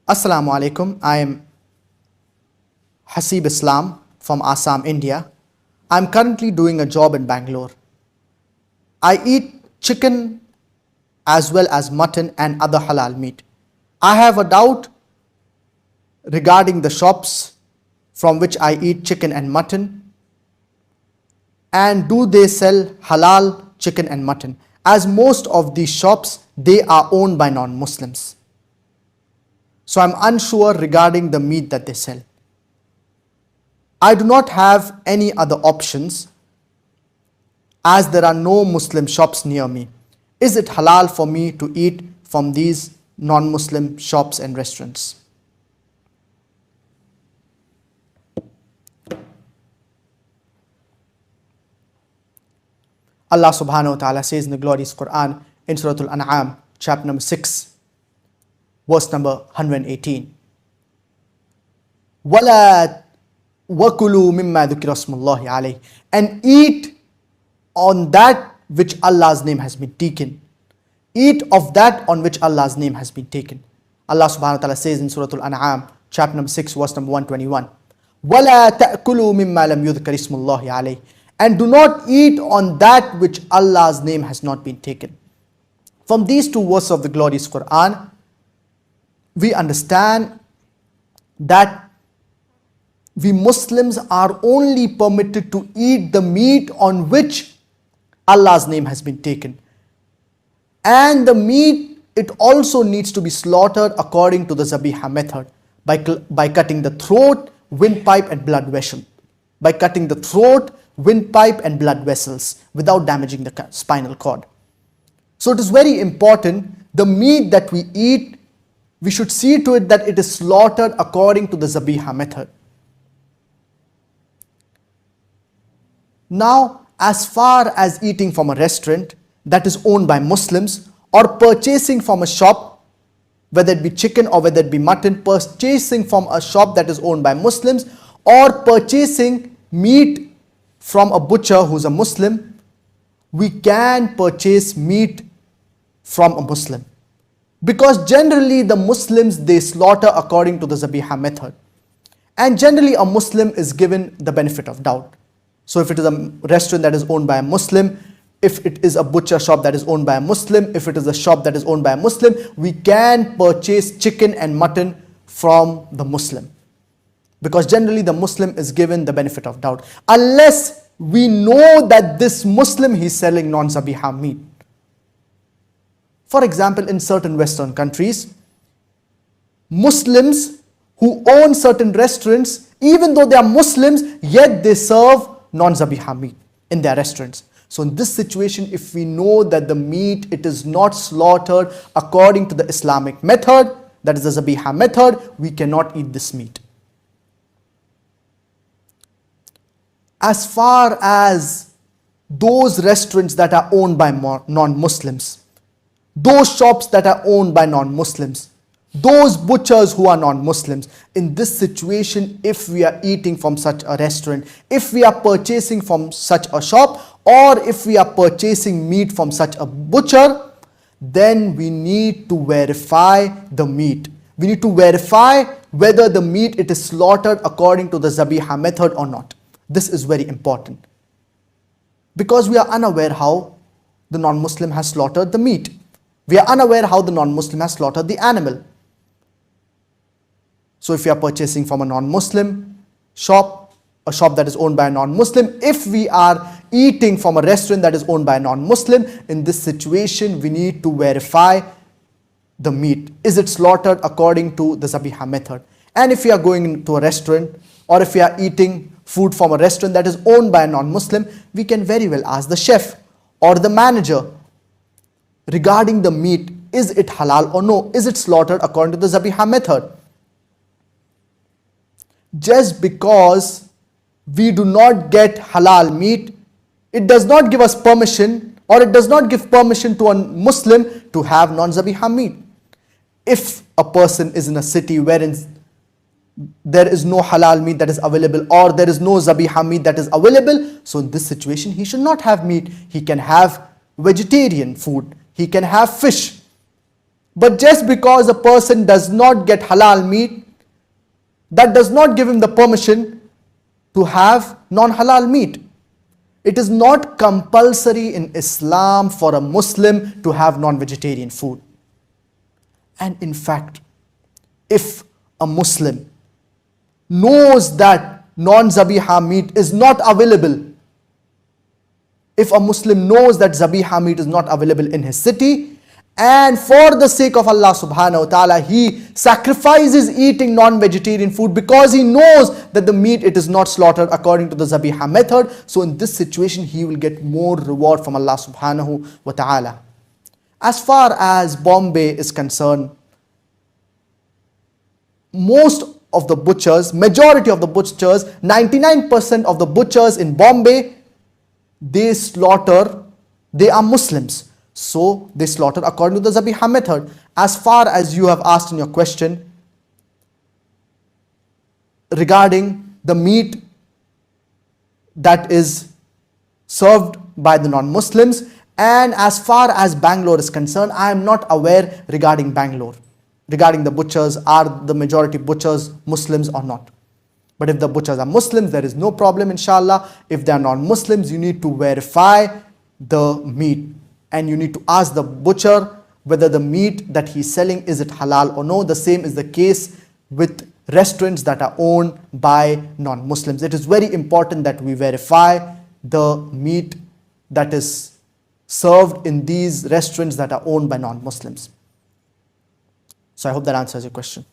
Assalamu alaikum. I am Hasib Islam from Assam, India. I am currently doing a job in Bangalore. I eat chicken as well as mutton and other halal meat. I have a doubt regarding the shops from which I eat chicken and mutton, and do they sell halal chicken and mutton, as most of these shops, they are owned by non-Muslims. So I'm unsure regarding the meat that they sell. I do not have any other options as there are no Muslim shops near me. Is it halal for me to eat from these non-Muslim shops and restaurants? Allah subhanahu wa ta'ala says in the glorious Quran in Surah Al-An'am, chapter number 6, verse number 118. وَلَا وَكُلُوا مِمَّا ذُكِرَ اسْمُ اللَّهِ عَلَيْهِ, and eat on that which Allah's name has been taken. Eat of that on which Allah's name has been taken. Allah subhanahu wa ta'ala says in Surah Al-An'am, chapter number 6, verse number 121. وَلَا تَأْكُلُوا مِمَّا لَمْ يُذْكَرِ اسْمُ اللَّهِ عَلَيْهِ, and do not eat on that which Allah's name has not been taken. From these two verses of the glorious Quran, we understand that we Muslims are only permitted to eat the meat on which Allah's name has been taken. And the meat, it also needs to be slaughtered according to the Zabiha method, by cutting the throat, windpipe and blood vessel. By cutting the throat, windpipe and blood vessels without damaging the spinal cord. So it is very important, the meat that we eat, we should see to it that it is slaughtered according to the Zabiha method. Now, as far as eating from a restaurant that is owned by Muslims, or purchasing from a shop, whether it be chicken or whether it be mutton, purchasing from a shop that is owned by Muslims, or purchasing meat from a butcher who's a Muslim, we can purchase meat from a Muslim. Because generally the Muslims, they slaughter according to the Zabiha method. And generally a Muslim is given the benefit of doubt. So if it is a restaurant that is owned by a Muslim, if it is a butcher shop that is owned by a Muslim, if it is a shop that is owned by a Muslim, we can purchase chicken and mutton from the Muslim. Because generally the Muslim is given the benefit of doubt. Unless we know that this Muslim, he's selling non-Zabiha meat. For example, in certain Western countries, Muslims who own certain restaurants, even though they are Muslims, yet they serve non-Zabiha meat in their restaurants. So in this situation, if we know that the meat, it is not slaughtered according to the Islamic method, that is the Zabiha method, we cannot eat this meat. As far as those restaurants that are owned by non-Muslims, those shops that are owned by non-Muslims, those butchers who are non-Muslims, in this situation, if we are eating from such a restaurant, if we are purchasing from such a shop, or if we are purchasing meat from such a butcher, then we need to verify the meat. We need to verify whether the meat, it is slaughtered according to the Zabiha method or not. This is very important, because we are unaware how the non-Muslim has slaughtered the meat. We are unaware how the non-Muslim has slaughtered the animal. So if we are purchasing from a non-Muslim shop, a shop that is owned by a non-Muslim, if we are eating from a restaurant that is owned by a non-Muslim, in this situation we need to verify the meat. Is it slaughtered according to the Zabiha method? And if we are going into a restaurant, or if we are eating food from a restaurant that is owned by a non-Muslim, we can very well ask the chef or the manager regarding the meat, is it halal or no? Is it slaughtered according to the Zabiha method? Just because we do not get halal meat, it does not give us permission, or it does not give permission to a Muslim to have non-Zabiha meat. If a person is in a city wherein there is no halal meat that is available, or there is no Zabiha meat that is available, so in this situation he should not have meat. He can have vegetarian food, he can have fish. But just because a person does not get halal meat, that does not give him the permission to have non-halal meat. It is not compulsory in Islam for a Muslim to have non-vegetarian food. And in fact, if a Muslim knows that non-zabiha meat is not available, if a Muslim knows that zabiha meat is not available in his city, and for the sake of Allah subhanahu wa ta'ala, he sacrifices eating non-vegetarian food because he knows that the meat, it is not slaughtered according to the zabiha method. So in this situation, he will get more reward from Allah subhanahu wa ta'ala. As far as Bombay is concerned, most of the butchers, majority of the butchers, 99% of the butchers in Bombay, they are Muslims. So they slaughter according to the zabiha method. As far as you have asked in your question regarding the meat that is served by the non-Muslims, and as far as Bangalore is concerned, I am not aware regarding Bangalore, regarding the butchers, are the majority butchers Muslims or not. But if the butchers are Muslims, there is no problem, inshallah. If they are non-Muslims, you need to verify the meat, and you need to ask the butcher whether the meat that he is selling, is it halal or no. The same is the case with restaurants that are owned by non-Muslims. It is very important that we verify the meat that is served in these restaurants that are owned by non-Muslims. So I hope that answers your question.